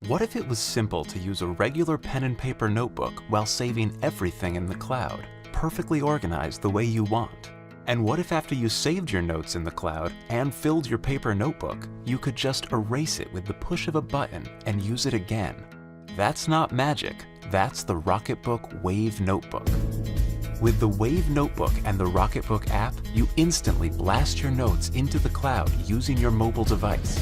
What if it was simple to use a regular pen and paper notebook while saving everything in the cloud, perfectly organized the way you want? And what if after you saved your notes in the cloud and filled your paper notebook, you could just erase it with the push of a button and use it again? That's not magic, that's the Rocketbook Wave Notebook. With the Wave Notebook and the Rocketbook app, you instantly blast your notes into the cloud using your mobile device.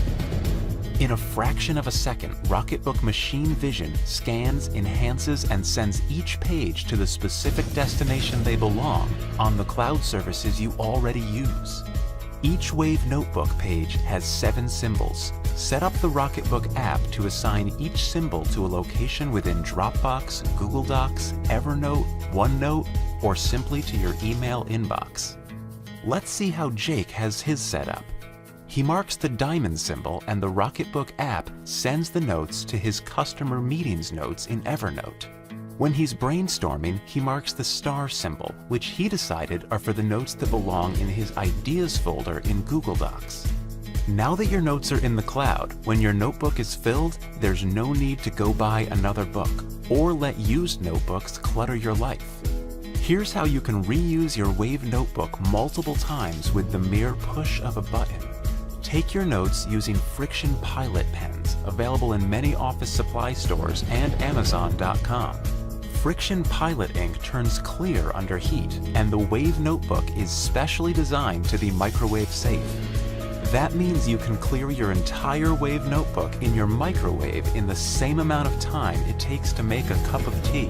In a fraction of a second, Rocketbook Machine Vision scans, enhances, and sends each page to the specific destination they belong on the cloud services you already use. Each Wave Notebook page has 7 symbols. Set up the Rocketbook app to assign each symbol to a location within Dropbox, Google Docs, Evernote, OneNote, or simply to your email inbox. Let's see how Jake has his set up. He marks the diamond symbol and the Rocketbook app sends the notes to his customer meetings notes in Evernote. When he's brainstorming, he marks the star symbol, which he decided are for the notes that belong in his ideas folder in Google Docs. Now that your notes are in the cloud, when your notebook is filled, there's no need to go buy another book or let used notebooks clutter your life. Here's how you can reuse your Wave Notebook multiple times with the mere push of a button. Take your notes using Friction Pilot pens, available in many office supply stores and Amazon.com. Friction Pilot ink turns clear under heat, and the Wave Notebook is specially designed to be microwave safe. That means you can clear your entire Wave Notebook in your microwave in the same amount of time it takes to make a cup of tea.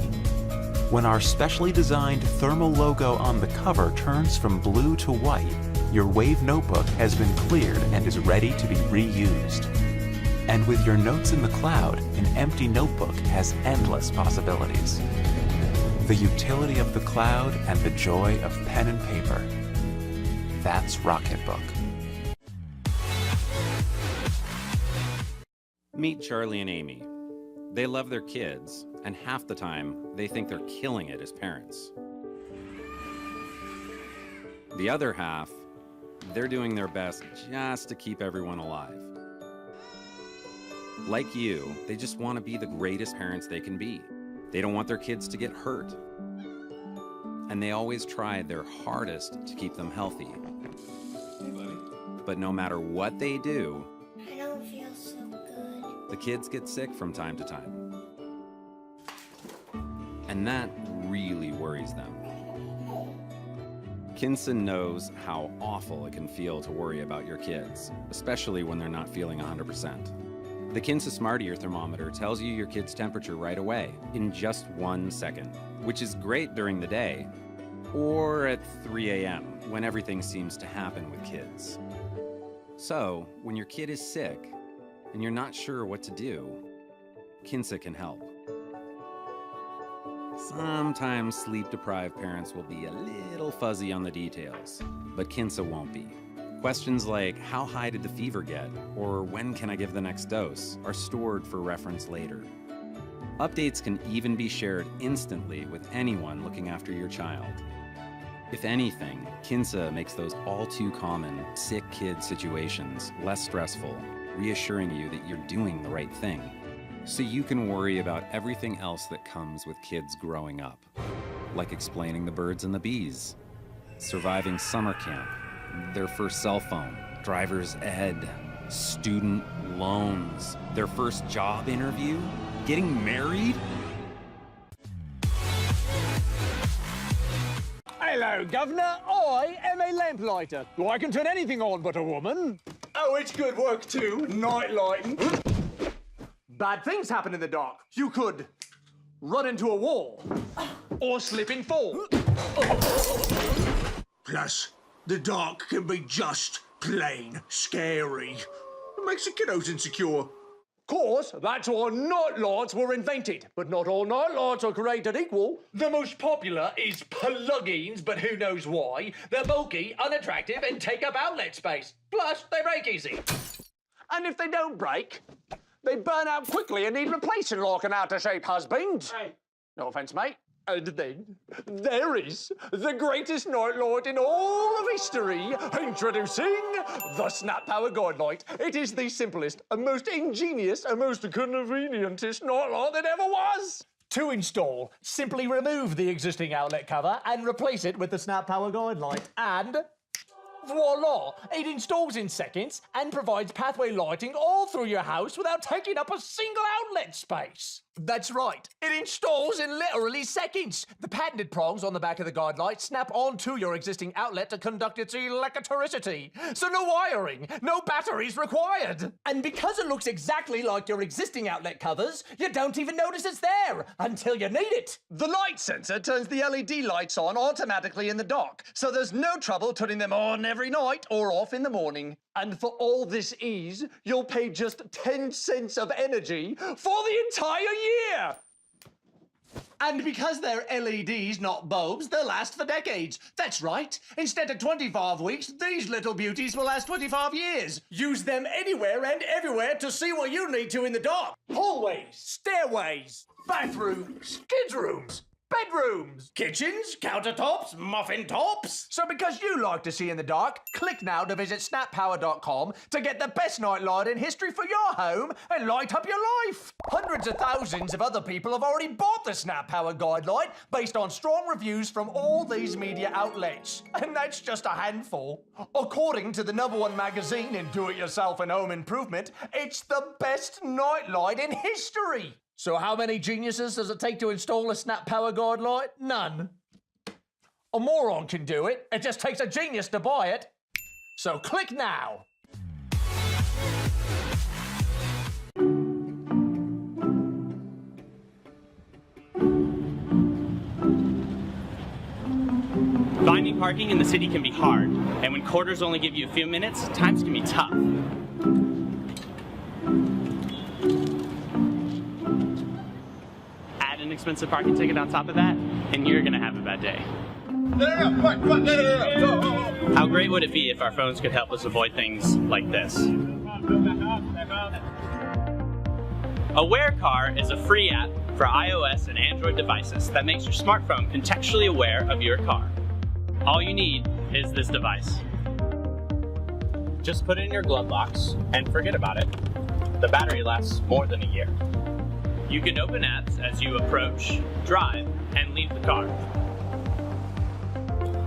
When our specially designed thermal logo on the cover turns from blue to white, your Wave Notebook has been cleared and is ready to be reused. And with your notes in the cloud, an empty notebook has endless possibilities. The utility of the cloud and the joy of pen and paper. That's Rocketbook. Meet Charlie and Amy. They love their kids, and half the time, they think they're killing it as parents. The other half, they're doing their best just to keep everyone alive. Like you, they just want to be the greatest parents they can be. They don't want their kids to get hurt. And they always try their hardest to keep them healthy. But no matter what they do, I don't feel so good. the kids get sick from time to time. And that really worries them. Kinson knows how awful it can feel to worry about your kids, especially when they're not feeling 100%. The Kinsa Smart Ear thermometer tells you your kid's temperature right away, in just 1 second, which is great during the day, or at 3 a.m., when everything seems to happen with kids. So, when your kid is sick, and you're not sure what to do, Kinsa can help. Sometimes sleep-deprived parents will be a little fuzzy on the details, but Kinsa won't be. Questions like, how high did the fever get, or when can I give the next dose, are stored for reference later. Updates can even be shared instantly with anyone looking after your child. If anything, Kinsa makes those all-too-common sick kid situations less stressful, reassuring you that you're doing the right thing. So you can worry about everything else that comes with kids growing up, like explaining the birds and the bees, surviving summer camp, their first cell phone, driver's ed, student loans, their first job interview, getting married. Hello, Governor. I am a lamplighter. I can turn anything on but a woman. Oh, it's good work too, night lighting. Bad things happen in the dark. You could run into a wall or slip and fall. Plus, the dark can be just plain scary. It makes the kiddos insecure. Course, that's why night lights were invented. But not all night lights are created equal. The most popular is plug-ins, but who knows why. They're bulky, unattractive, and take up outlet space. Plus, they break easy. And if they don't break, they burn out quickly and need replacing like an out-of-shape husband. Hey. No offence, mate. And then there is the greatest night light in all of history, introducing the Snap Power Guide Light. It is the simplest and most ingenious and most convenientest night light that ever was. To install, simply remove the existing outlet cover and replace it with the Snap Power Guide Light. And voila! It installs in seconds and provides pathway lighting all through your house without taking up a single outlet space. That's right, it installs in literally seconds. The patented prongs on the back of the guide light snap onto your existing outlet to conduct its electricity. So no wiring, no batteries required. And because it looks exactly like your existing outlet covers, you don't even notice it's there until you need it. The light sensor turns the LED lights on automatically in the dark, so there's no trouble turning them on every night or off in the morning. And for all this ease, you'll pay just 10 cents of energy for the entire year! And because they're LEDs, not bulbs, they'll last for decades. That's right. Instead of 25 weeks, these little beauties will last 25 years. Use them anywhere and everywhere to see what you need to in the dark. Hallways, stairways, bathrooms, kids' rooms, bedrooms, Kitchens, countertops, muffin tops. So because you like to see in the dark, click now to visit snappower.com to get the best night light in history for your home and light up your life. Hundreds of thousands of other people have already bought the Snap Power Guide Light based on strong reviews from all these media outlets. And that's just a handful. According to the #1 magazine in do-it-yourself and home improvement, it's the best night light in history. So how many geniuses does it take to install a Snap Power Guide Light? None. A moron can do it. It just takes a genius to buy it. So click now. Finding parking in the city can be hard, and when quarters only give you a few minutes, times can be tough. Add an expensive parking ticket on top of that, and you're gonna have a bad day. How great would it be if our phones could help us avoid things like this? Aware Car is a free app for iOS and Android devices that makes your smartphone contextually aware of your car. All you need is this device. Just put it in your glove box and forget about it. The battery lasts more than a year. You can open apps as you approach, drive, and leave the car.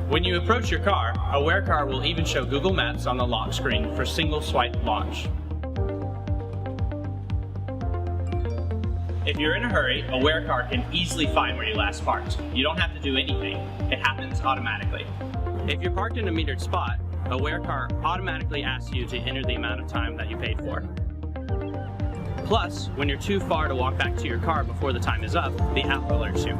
When you approach your car, Aware Car will even show Google Maps on the lock screen for single swipe launch. If you're in a hurry, Aware Car can easily find where you last parked. You don't have to do anything. It happens automatically. If you're parked in a metered spot, Aware Car automatically asks you to enter the amount of time that you paid for. Plus, when you're too far to walk back to your car before the time is up, the app alerts you.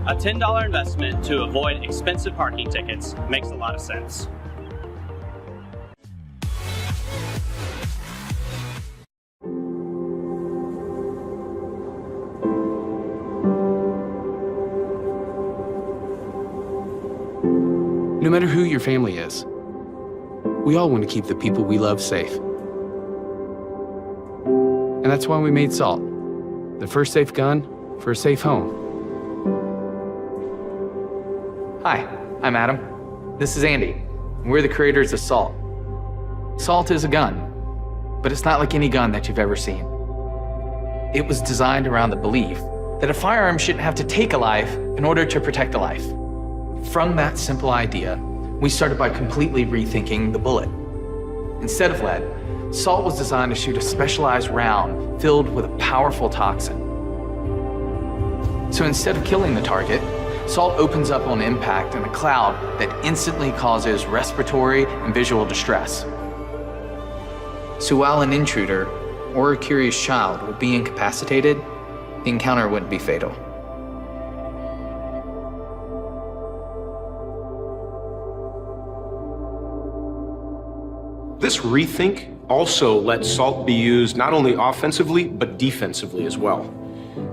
A $10 investment to avoid expensive parking tickets makes a lot of sense. No matter who your family is, we all want to keep the people we love safe. And that's why we made Salt, the first safe gun for a safe home. Hi, I'm Adam. This is Andy. We're the creators of Salt. Salt is a gun, but it's not like any gun that you've ever seen. It was designed around the belief that a firearm shouldn't have to take a life in order to protect a life. From that simple idea, we started by completely rethinking the bullet. Instead of lead, Salt was designed to shoot a specialized round filled with a powerful toxin. So instead of killing the target, Salt opens up on impact in a cloud that instantly causes respiratory and visual distress. So while an intruder or a curious child would be incapacitated, the encounter wouldn't be fatal. This rethink also lets Salt be used not only offensively, but defensively as well.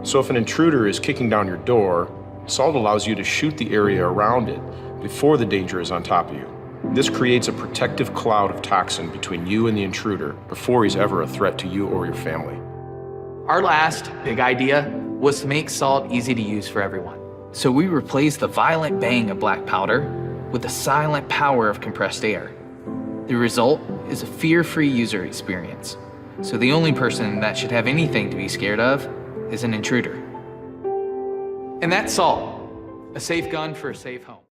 So if an intruder is kicking down your door, Salt allows you to shoot the area around it before the danger is on top of you. This creates a protective cloud of toxin between you and the intruder before he's ever a threat to you or your family. Our last big idea was to make salt easy to use for everyone. So we replaced the violent bang of black powder with the silent power of compressed air. The result is a fear-free user experience. So the only person that should have anything to be scared of is an intruder. And that's Salt, a safe gun for a safe home.